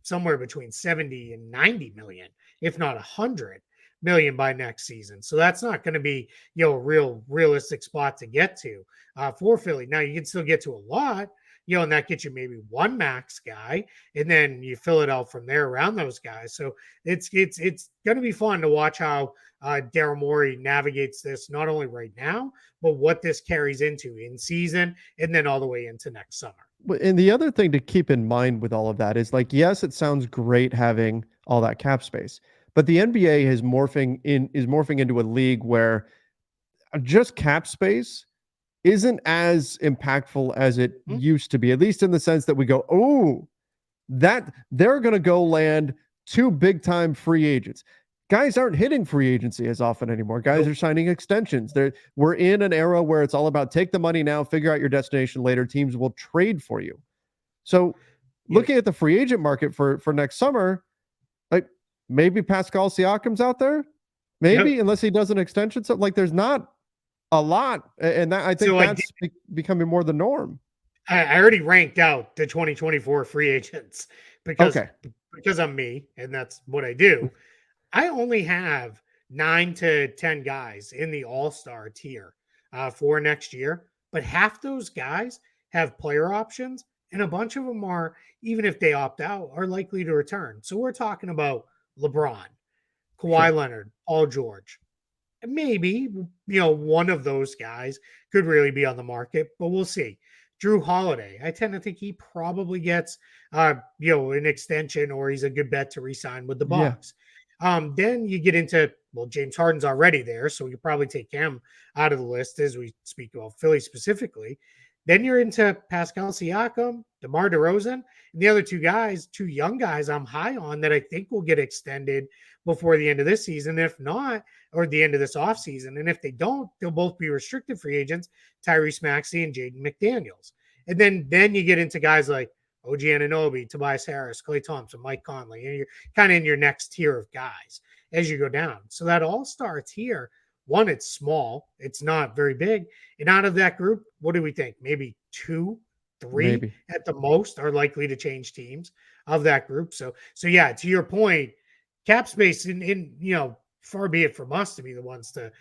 somewhere between 70 and 90 million, if not 100 million by next season. So that's not going to be, a realistic spot to get to for Philly. Now you can still get to a lot, and that gets you maybe 1 max guy, and then you fill it out from there around those guys. So it's going to be fun to watch how Daryl Morey navigates this, not only right now, but what this carries into in season and then all the way into next summer. And the other thing to keep in mind with all of that is like, yes, it sounds great having all that cap space, but the NBA is morphing into a league where just cap space isn't as impactful as it used to be, at least in the sense that we go, oh, that they're going to go land 2 big time free agents. Guys aren't hitting free agency as often anymore. Guys are signing extensions. We're in an era where it's all about take the money now, figure out your destination later. Teams will trade for you. So looking at the free agent market for next summer, like maybe Pascal Siakam's out there, maybe unless he does an extension. So like there's not a lot, and that I think that's becoming more the norm. I already ranked out the 2024 free agents because I'm me, and that's what I do. I only have 9 to 10 guys in the all-star tier for next year, but half those guys have player options, and a bunch of them are, even if they opt out, are likely to return. So we're talking about LeBron, Kawhi Leonard, Paul George. Maybe, one of those guys could really be on the market, but we'll see. Drew Holiday, I tend to think he probably gets, an extension, or he's a good bet to re-sign with the Bucks. Then you get into, James Harden's already there, so you probably take him out of the list as we speak about Philly specifically. Then you're into Pascal Siakam, DeMar DeRozan, and the other 2 young guys I'm high on that I think will get extended before the end of this season. If not, or the end of this offseason. And if they don't, they'll both be restricted free agents, Tyrese Maxey and Jaden McDaniels. And then you get into guys like OG Anunoby, Tobias Harris, Klay Thompson, Mike Conley, and you're kind of in your next tier of guys as you go down. So that all-star tier, one, it's small. It's not very big. And out of that group, what do we think? Maybe 2, 3 at the most are likely to change teams of that group. So yeah, to your point, cap space in far be it from us to be the ones to,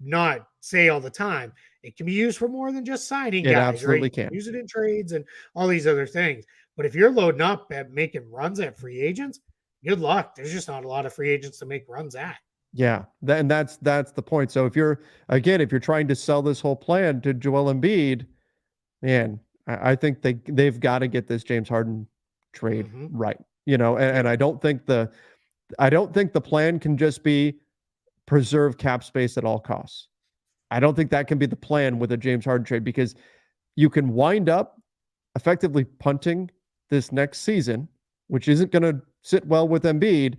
not say all the time, it can be used for more than just signing guys. Absolutely right? can. Use it in trades and all these other things. But if you're loading up at making runs at free agents, good luck. There's just not a lot of free agents to make runs at. Yeah, and that's the point. So if you're trying to sell this whole plan to Joel Embiid, man, I think they've got to get this James Harden trade right. And I don't think the plan can just be preserve cap space at all costs. I don't think that can be the plan with a James Harden trade, because you can wind up effectively punting this next season, which isn't going to sit well with Embiid,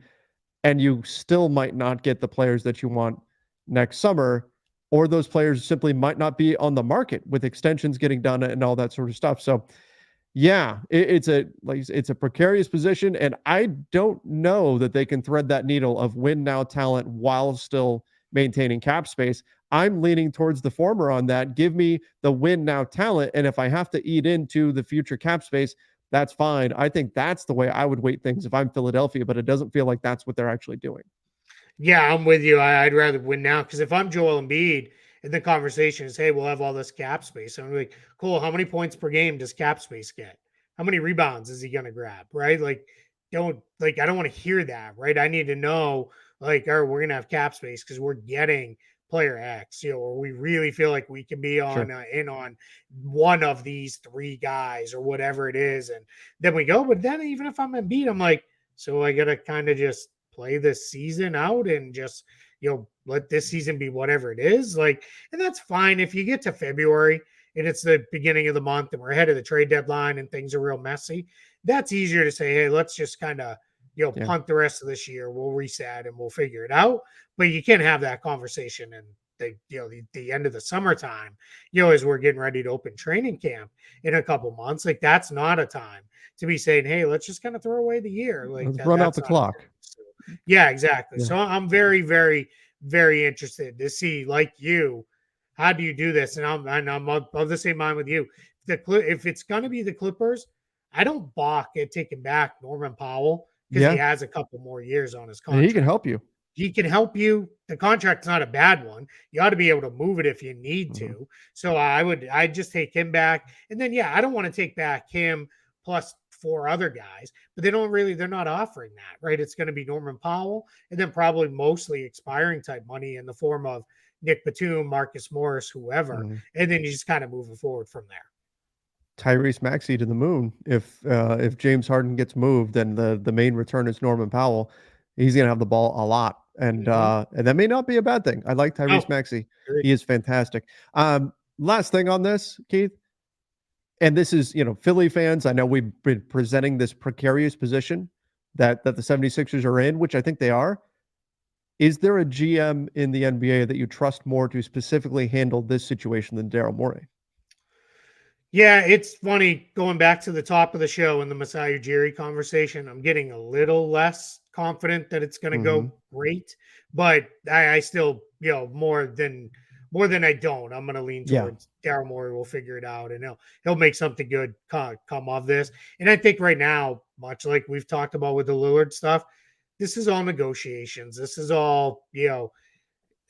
and you still might not get the players that you want next summer. or those players simply might not be on the market with extensions getting done and all that sort of stuff. So yeah, it's a precarious position, and I don't know that they can thread that needle of win now talent while still maintaining cap space. I'm leaning towards the former on that. Give me the win now talent, and if I have to eat into the future cap space, that's fine. I think that's the way I would weight things if I'm Philadelphia, but it doesn't feel like that's what they're actually doing. Yeah, I'm with you. I'd rather win now because if I'm Joel Embiid and the conversation is, hey, we'll have all this cap space, I'm like, cool. How many points per game does cap space get? How many rebounds is he going to grab? Right? Like, I don't want to hear that. Right? I need to know, like, all right, we're going to have cap space because we're getting player X, or we really feel like we can be on Sure. in on one of these three guys or whatever it is, and then we go. But then even if I'm Embiid, I'm like, so I got to kind of just play this season out and just let this season be whatever it is, like, and that's fine if you get to February and it's the beginning of the month and we're ahead of the trade deadline and things are real messy. That's easier to say, hey, let's just kind of Yeah. punt the rest of this year, we'll reset and we'll figure it out. But you can't have that conversation in the end of the summertime, as we're getting ready to open training camp in a couple months. Like, that's not a time to be saying, hey, let's just kind of throw away the year. Like, Let's run out that's the not a thing. clock. So, yeah, exactly. Yeah. So I'm very, very, very interested to see, like you, how do you do this? And I'm of the same mind with you. If it's going to be the Clippers, I don't balk at taking back Norman Powell because he Yeah. has a couple more years on his And he can contract. help you. He can help you. The contract's not a bad one. You ought to be able to move it if you need Mhm. to. So I'd just take him back. And then, yeah, I don't want to take back him plus four other guys, but they're not offering that, right? It's going to be Norman Powell and then probably mostly expiring type money in the form of Nick Batum, Marcus Morris, whoever. Mhm. And then you just kind of move it forward from there. Tyrese Maxey to the moon. If James Harden gets moved, then the main return is Norman Powell. He's gonna have the ball a lot, Mm-hmm. and that may not be a bad thing. I like Oh, Tyrese Maxey. agreed. He is fantastic. Last thing on this, Keith, and this is Philly fans. I know we've been presenting this precarious position that the 76ers are in, which I think they are. Is there a GM in the NBA that you trust more to specifically handle this situation than Daryl Morey? Yeah, it's funny going back to the top of the show in the Masai Ujiri conversation. I'm getting a little less confident that it's going to Mm-hmm. go great, but I still, more than I don't. I'm going to lean Yeah. towards Daryl Morey. Will figure it out, and he'll make something good come of this. And I think right now, much like we've talked about with the Lillard stuff, this is all negotiations. This is all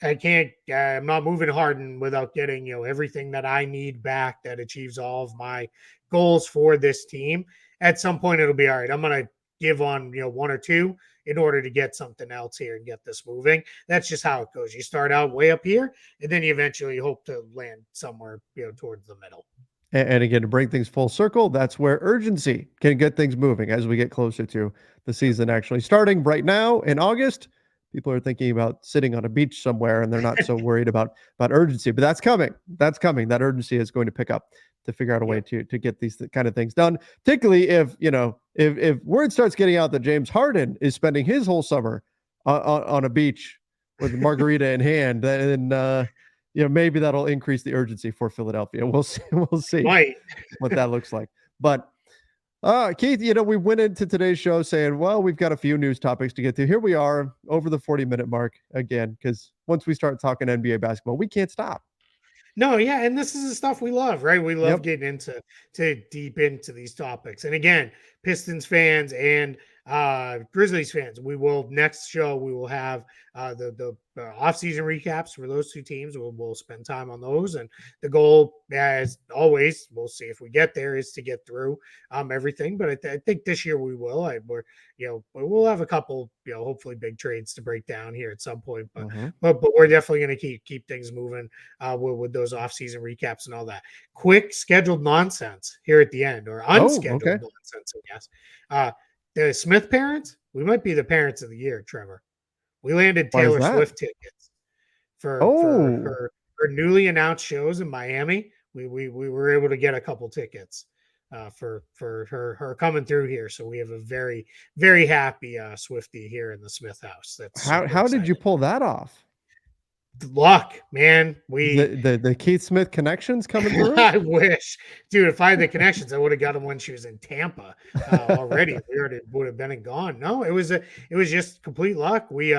I can't. I'm not moving Harden without getting everything that I need back that achieves all of my goals for this team. At some point, it'll be all right. I'm gonna give on one or two in order to get something else here and get this moving. That's just how it goes. You start out way up here, and then you eventually hope to land somewhere towards the middle. And again, to bring things full circle, that's where urgency can get things moving as we get closer to the season actually starting. Right now in August, people are thinking about sitting on a beach somewhere, and they're not so worried about urgency. But that's coming. That's coming. That urgency is going to pick up to figure out a way Yep. to get these kind of things done. Particularly if word starts getting out that James Harden is spending his whole summer on a beach with a margarita in hand, then maybe that'll increase the urgency for Philadelphia. We'll see. We'll see Might. what that looks like. But Keith, we went into today's show saying, well, we've got a few news topics to get to. Here we are over the 40-minute mark again, because once we start talking NBA basketball, we can't stop. No, yeah, and this is the stuff we love, right? We love Yep. getting to deep into these topics. And again, Pistons fans and Grizzlies fans, next show we will have the off-season recaps for those two teams. We'll spend time on those, and the goal, as always, we'll see if we get there, is to get through everything. But I think this year we will. We'll have a couple, hopefully big trades to break down here at some point. But Mm-hmm. but we're definitely going to keep things moving with those off-season recaps and all that. Quick scheduled nonsense here at the end, or Oh, unscheduled okay. nonsense, I guess. The Smith parents, we might be the parents of the year, Trevor. We landed Why is Taylor that? Swift tickets for Oh, her newly announced shows in Miami. We were able to get a couple tickets for her coming through here. So we have a very, very happy Swifty here in the Smith house. That's how super how did you exciting. pull that off? luck, man. We The Keith Smith connections coming through. I wish, dude. If I had the connections, I would have got him when she was in Tampa already. We already would have been and gone. No, it was just complete luck. We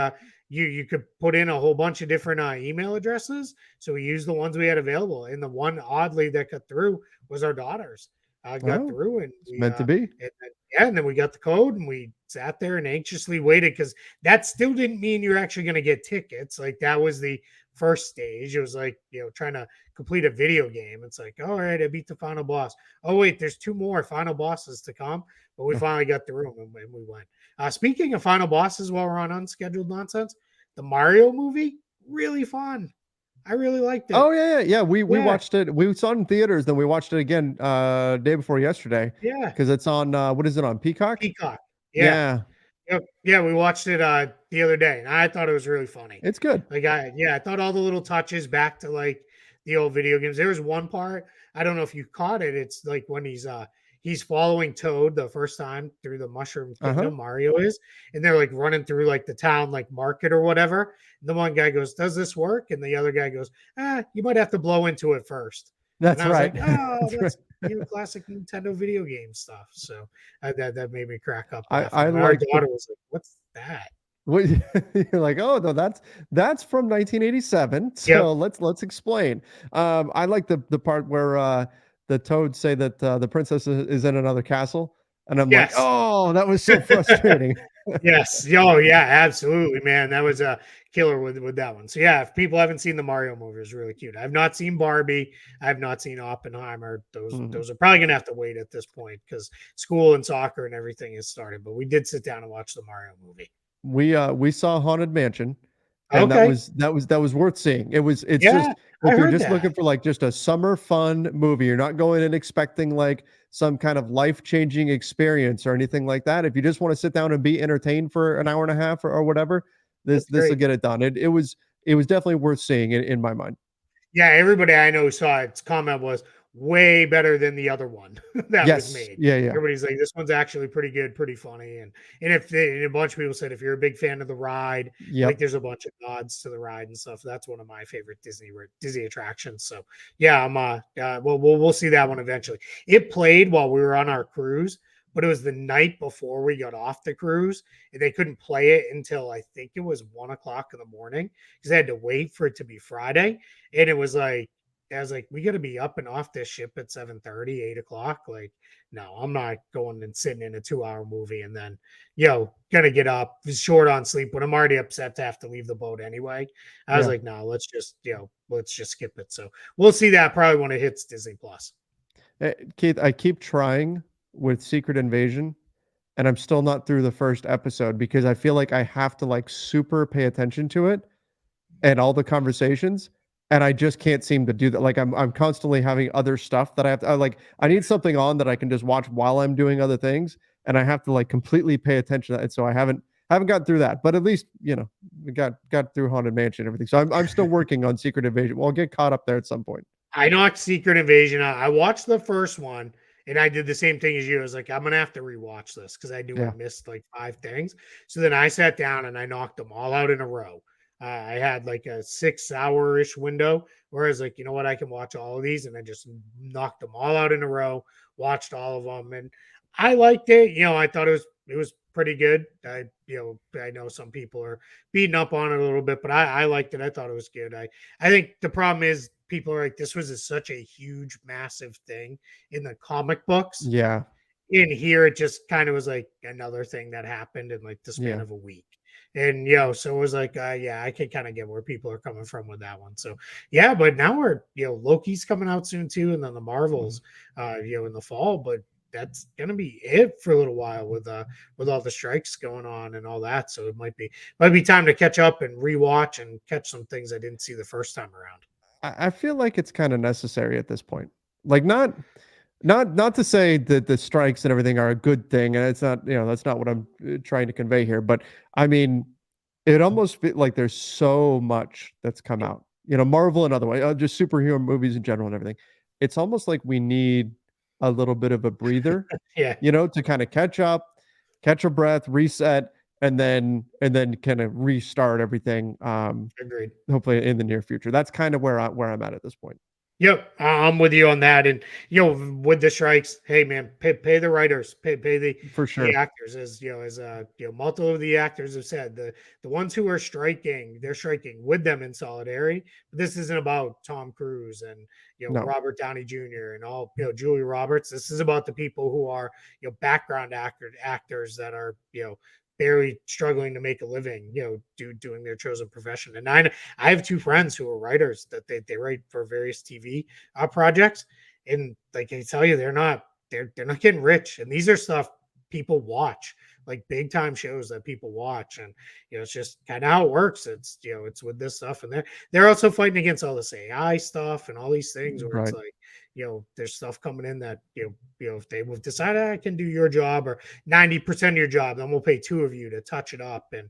you could put in a whole bunch of different email addresses, so we used the ones we had available, and the one oddly that got through was our daughter's. Got Oh, through, and it's meant to be. and then we got the code, and we sat there and anxiously waited because that still didn't mean you're actually going to get tickets. Like that was the first stage. It was like trying to complete a video game. It's like, all right, I beat the final boss. Oh wait, there's two more final bosses to come, but we finally got through them and we went. Speaking of final bosses, while we're on unscheduled nonsense, the Mario movie really fun. I really liked it. Oh yeah. We Yeah, watched it. We saw it in theaters, then we watched it again day before yesterday yeah. because it's on what is it on Peacock? Peacock. Yeah. Yeah, Yep. Yeah, we watched it the other day, and I thought it was really funny. it's good. Like I thought all the little touches back to like the old video games. There was one part, I don't know if you caught it. It's like when he's following Toad the first time through the Mushroom Uh-huh. Kingdom, Mario is, and they're like running through like the town like market or whatever. And the one guy goes, "Does this work?" And the other guy goes, you might have to blow into it first. And That's I was right. like, "Oh, That's right. that's classic Nintendo video game stuff." So that made me crack up I laughing. Our like the daughter was like, "What's that?" what you're like, oh no, that's from 1987. Yep. So let's explain. I like the part where the toads say that the princess is in another castle, and I'm like, Yes. oh, that was so frustrating. Yes. Oh, yeah, absolutely, man. That was a killer with that one. So yeah, if people haven't seen the Mario movie, it's really cute. I've not seen Barbie. I've not seen Oppenheimer. Those Mhm. those are probably gonna have to wait at this point because school and soccer and everything has started. But we did sit down and watch the Mario movie. We saw Haunted Mansion, and Okay. that was worth seeing. It's Yeah, just I if you're heard just looking that. for like just a summer fun movie, you're not going in expecting like some kind of life-changing experience or anything like that. If you just want to sit down and be entertained for an hour and a half or whatever, That's this will great. get it done. It was definitely worth seeing in my mind. Yeah, everybody I know saw its comment was way better than the other one that was Yes. made. Yeah. Everybody's like, this one's actually pretty good, pretty funny. And if and a bunch of people said if you're a big fan of the ride, like Yep. there's a bunch of nods to the ride and stuff. That's one of my favorite Disney attractions. So yeah, I'm we'll see that one eventually. It played while we were on our cruise, but it was the night before we got off the cruise, and they couldn't play it until I think it was 1 o'clock in the morning because they had to wait for it to be Friday. And it was like, I was like, we got to be up and off this ship at 7:30, 8 o'clock. Like, no, I'm not going and sitting in a 2 hour movie and then, gonna get up short on sleep when I'm already upset to have to leave the boat anyway. I was Yeah. like, no, let's just skip it. So we'll see that probably when it hits Disney Plus. Keith, I keep trying with Secret Invasion, and I'm still not through the first episode because I feel like I have to like super pay attention to it and all the conversations, and I just can't seem to do that. Like I'm constantly having other stuff that I have to I need something on that I can just watch while I'm doing other things, and I have to like completely pay attention to that. And so I haven't gotten through that, but at least we got through Haunted Mansion and everything. So I'm still working on Secret Invasion. We'll get caught up there at some point. I knocked Secret Invasion out. I watched the first one and I did the same thing as you. I was like, I'm gonna have to rewatch this because I knew I Yeah. missed like five things. So then I sat down and I knocked them all out in a row. I had like a 6 hour ish window where I was like, you know what, I can watch all of these, and I just knocked them all out in a row, watched all of them, and I liked it. I thought it was pretty good. I know some people are beating up on it a little bit, but I liked it. I thought it was good. I think the problem is people are like, this was such a huge, massive thing in the comic books. Yeah. In here, it just kind of was like another thing that happened in like the span Yeah. of a week. And so it was like, yeah, I can kind of get where people are coming from with that one. So yeah, but now we're Loki's coming out soon too, and then the Mhm. Marvels, in the fall. But that's gonna be it for a little while with all the strikes going on and all that. So it might be time to catch up and rewatch and catch some things I didn't see the first time around. I feel like it's kind of necessary at this point. Like not to say that the strikes and everything are a good thing, and it's not, that's not what I'm trying to convey here, but I mean, it almost feel like there's so much that's come out. Marvel another way, just superhero movies in general and everything. It's almost like we need a little bit of a breather, Yeah, to kind of catch up, catch a breath, reset, and then kind of restart everything. Agreed. Hopefully in the near future. That's kind of where I'm at this point. Yep, I'm with you on that. And with the strikes, hey man, pay the writers, pay For the sure. actors, as multiple of the actors have said, the ones who are striking, they're striking with them in solidarity. But this isn't about Tom Cruise and No. Robert Downey Jr. and all Julia Roberts. This is about the people who are background actors that are barely struggling to make a living, doing their chosen profession. And I have two friends who are writers that they write for various TV projects, and like I tell you, they're not getting rich, and these are stuff people watch, like big time shows that people watch, and it's just kind of how it works. It's it's with this stuff, and they're also fighting against all this AI stuff and all these things where it's Right. like there's stuff coming in that if they will decide I can do your job or 90% of your job, then we'll pay two of you to touch it up and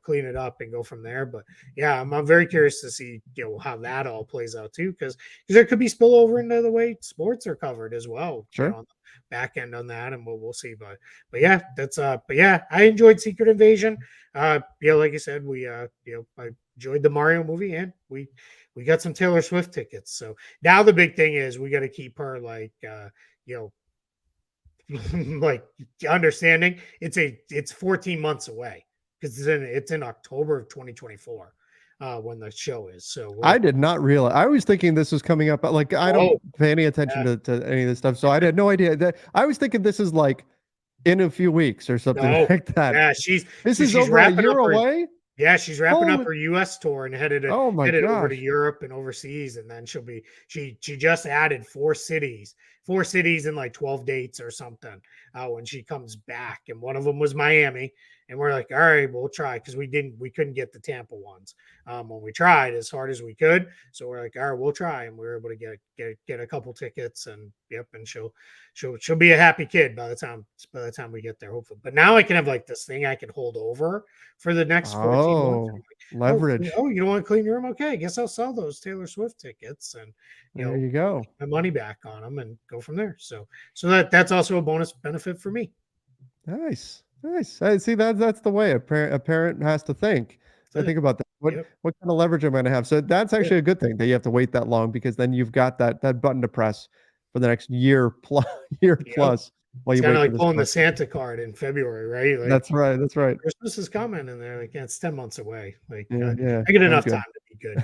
clean it up and go from there. But yeah, I'm very curious to see how that all plays out too, because there could be spillover into the way sports are covered as well. Sure. On the back end on that, and we'll see. But yeah, that's but yeah, I enjoyed Secret Invasion. Like I said, we I enjoyed the Mario movie, and we got some Taylor Swift tickets. So now the big thing is we got to keep her like like understanding it's 14 months away because it's in October of 2024 when the show is. So I did not realize. I was thinking this was coming up, but like I don't pay any attention to any of this stuff, so I had no idea. That I was thinking this is like in a few weeks or something like that. Yeah, this is she's over a wrapping year up her away. yeah, she's wrapping up Holy- her U.S. tour and headed Oh my over to gosh. Europe and overseas, and then she just added four cities in like 12 dates or something when she comes back, and one of them was Miami, and we're like, all right, we'll try because we couldn't get the Tampa ones when we tried as hard as we could, so we're like, all right, we'll try, and we were able to get a couple tickets, and yep, and she'll be a happy kid by the time we get there, hopefully. But now I can have like this thing I can hold over for the next 14 months. Oh, leverage. You don't want to clean your room? Okay, I guess I'll sell those Taylor Swift tickets and There you go. my money back on them and go from there. So that's also a bonus benefit for me. Nice. I see that's the way a parent has to think. I think about that. What kind of leverage am I going to have? So that's actually a good thing that you have to wait that long, because then you've got that button to press for the next year plus while It's you kind wait of for like this pulling the question. Santa card in February, right? Like That's right. Christmas is coming, and they're like, it's 10 months away. Like Yeah. I get enough time to be good.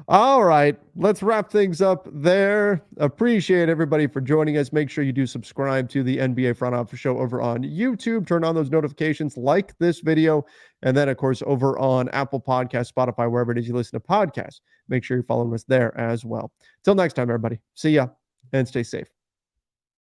All right, let's wrap things up there. Appreciate everybody for joining us. Make sure you do subscribe to the NBA Front Office Show over on YouTube. Turn on those notifications, like this video, and then, of course, over on Apple Podcasts, Spotify, wherever it is you listen to podcasts. Make sure you're following us there as well. Till next time, everybody. See ya and stay safe.